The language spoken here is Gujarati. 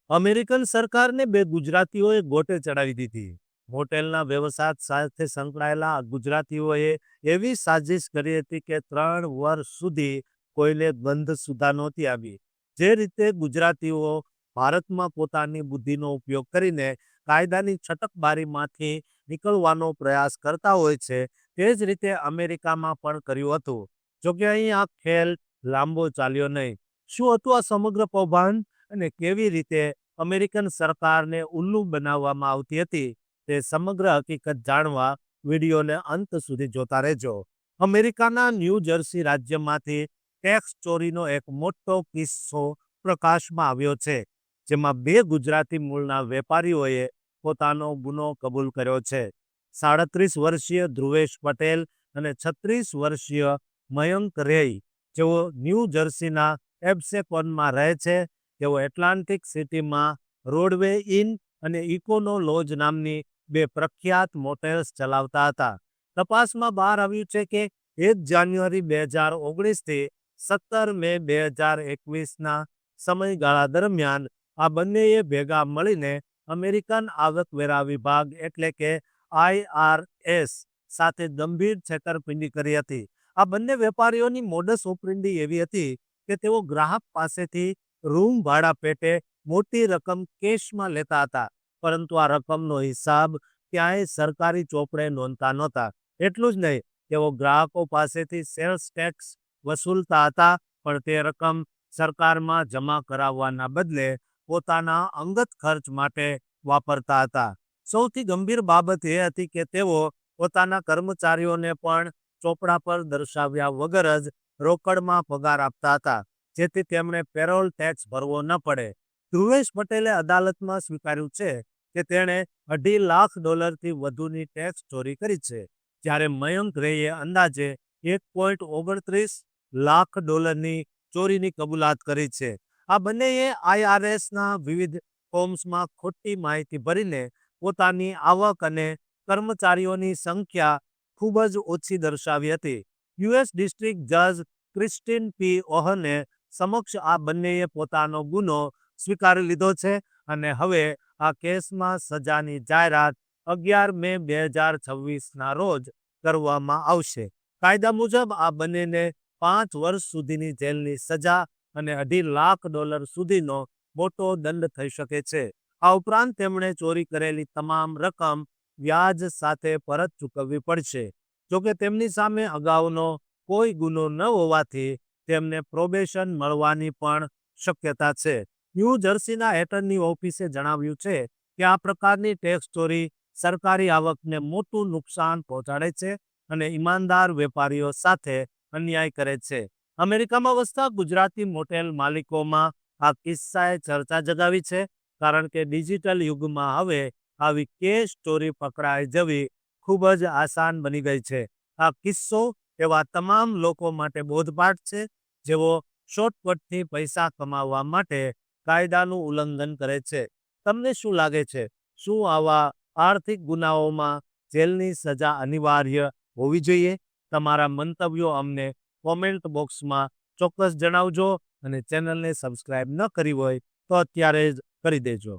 અમેરિકન સરકારને બે ગુજરાતીઓએ ગોટે ચડાવી દીધી. હોટેલના વ્યવસાય સાથે સંકળાયેલા આ ગુજરાતીઓએ એવી સાજિશ કરી હતી કે 3 વર્ષ સુધી કોઈને ગંધ સુધા નહોતી આવી. જે રીતે ગુજરાતીઓ ભારતમાં પોતાની બુદ્ધિનો ઉપયોગ કરીને કાયદાની છટકબારીમાંથી નીકળવાનો પ્રયાસ કરતા હોય છે, તે જ રીતે અમેરિકામાં પણ કર્યું હતું. જોકે અહીં આ ખેલ લાંબો ચાલ્યો નહીં. શું હતું આ સમગ્ર કૌભાંડ અને કેવી રીતે અમેરિકન સરકારને ઉલ્લુ બનાવવામાં આવતી હતી, તે સમગ્ર હકીકત જાણવા વિડીયોને અંત સુધી જોતા રહેજો. અમેરિકાના ન્યૂ જર્સી રાજ્યમાંથી ટેક્સ ચોરીનો એક મોટો કિસ્સો પ્રકાશમાં આવ્યો છે, જેમાં બે ગુજરાતી મૂળના વેપારીઓએ પોતાનો ગુનો કબૂલ કર્યો છે. 37 વર્ષીય ધ્રુવેશ પટેલ અને 36 વર્ષીય મયંક રેય, જેઓ ન્યૂ જર્સીના એબ્સેકોનમાં રહે છે, તેઓ એટલાન્ટિક સિટીમાં રોડવે ઇન અને ઇકોનો લોજ નામની બે પ્રખ્યાત મોટેલ્સ ચલાવતા હતા. તપાસમાં બહાર આવ્યું છે કે 1 જાન્યુઆરી 2019થી 17 મે 2021ના સમયગાળા દરમિયાન આ બંનેએ ભેગા મળીને અમેરિકન આવકવેરા વિભાગ એટલે કે IRS સાથે ગંભીર છેતરપિંડી કરી હતી. આ બંને વેપારીઓની મોડસ ઓપરેન્ડી એવી હતી કે તેઓ ગ્રાહક પાસેથી રૂમ ભાડા પેટે મોટી રકમ કેશમાં લેતા હતા, પરંતુ આ રકમનો હિસાબ ક્યાંય સરકારી ચોપડે નોંધતા નહોતા. એટલું જ નહીં, તેઓ ગ્રાહકો પાસેથી સેલ્સ ટેક્સ વસૂલતા હતા, પણ તે રકમ સરકારમાં જમા કરાવવાના બદલે પોતાના અંગત ખર્ચ માટે વાપરતા હતા. સૌથી ગંભીર બાબત એ હતી કે તેઓ પોતાના કર્મચારીઓને પણ ચોપડા પર દર્શાવ્યા વગર જ રોકડમાં પગાર આપતા હતા, જેથી તેમણે પેરોલ ટેક્સ ભરવો ન પડે. ધ્રુવેશ પટેલે અદાલતમાં સ્વીકાર્યું છે કે તેણે $2.5 લાખથી વધુની ટેક્સ ચોરી કરી છે, જ્યારે મયંક રેએ અંદાજે $1.29 લાખની ચોરીની કબૂલાત કરી છે. આ બંનેએ IRSના વિવિધ ફોર્મ્સમાં ખોટી માહિતી ભરીને પોતાની આવક અને કર્મચારીઓની સંખ્યા ખૂબ જ ઓછી દર્શાવી હતી. US ડિસ્ટ્રિક્ટ જજ ક્રિસ્ટિન પી ઓહને સમક્ષ આ બંનેએ પોતાનો ગુનો સ્વીકારી લીધો છે અને હવે આ કેસમાં સજાની જાહેરાત 11 મે 2026ના રોજ કરવામાં આવશે. કાયદા મુજબ આ બંનેને 5 વર્ષ સુધીની જેલની સજા અને $2.5 લાખ સુધીનો મોટો દંડ થઈ શકે છે. આ ઉપરાંત તેમણે ચોરી કરેલી તમામ રકમ વ્યાજ સાથે પરત ચૂકવવી પડશે. જોકે તેમની સામે અગાઉનો કોઈ ગુનો ન હોવાથી તેમને પ્રોબેશન મળવાની પણ શક્યતા છે. ન્યૂ જર્સીના એટર્ની ઓફિસે જણાવ્યું છે કે આ પ્રકારની ટેક્સ ચોરી સરકારી આવકને મોટું નુકસાન પહોંચાડે છે અને ઈમાનદાર વેપારીઓ સાથે અન્યાય કરે છે. અમેરિકામાં વસતા ગુજરાતી મોટેલ માલિકોમાં આ કિસ્સાએ ચર્ચા જગાવી છે, કારણ કે ડિજિટલ યુગમાં હવે આવી કેશ ચોરી પકડાઈ જવી ખૂબ જ આસાન બની ગઈ છે. આ કિસ્સો એવા તમામ લોકો માટે બોધપાઠ છે, જેઓ શોર્ટકટથી પૈસા કમાવવા માટે કાયદાનું ઉલ્લંઘન કરે છે. તમને શું લાગે છે? શું આવા આર્થિક ગુનાઓમાં જેલની સજા અનિવાર્ય હોવી જોઈએ? તમારા મંતવ્યો અમને કોમેન્ટ બોક્સમાં ચોક્કસ જણાવજો અને ચેનલને સબસ્ક્રાઇબ ન કરી હોય તો અત્યારે જ કરી દેજો.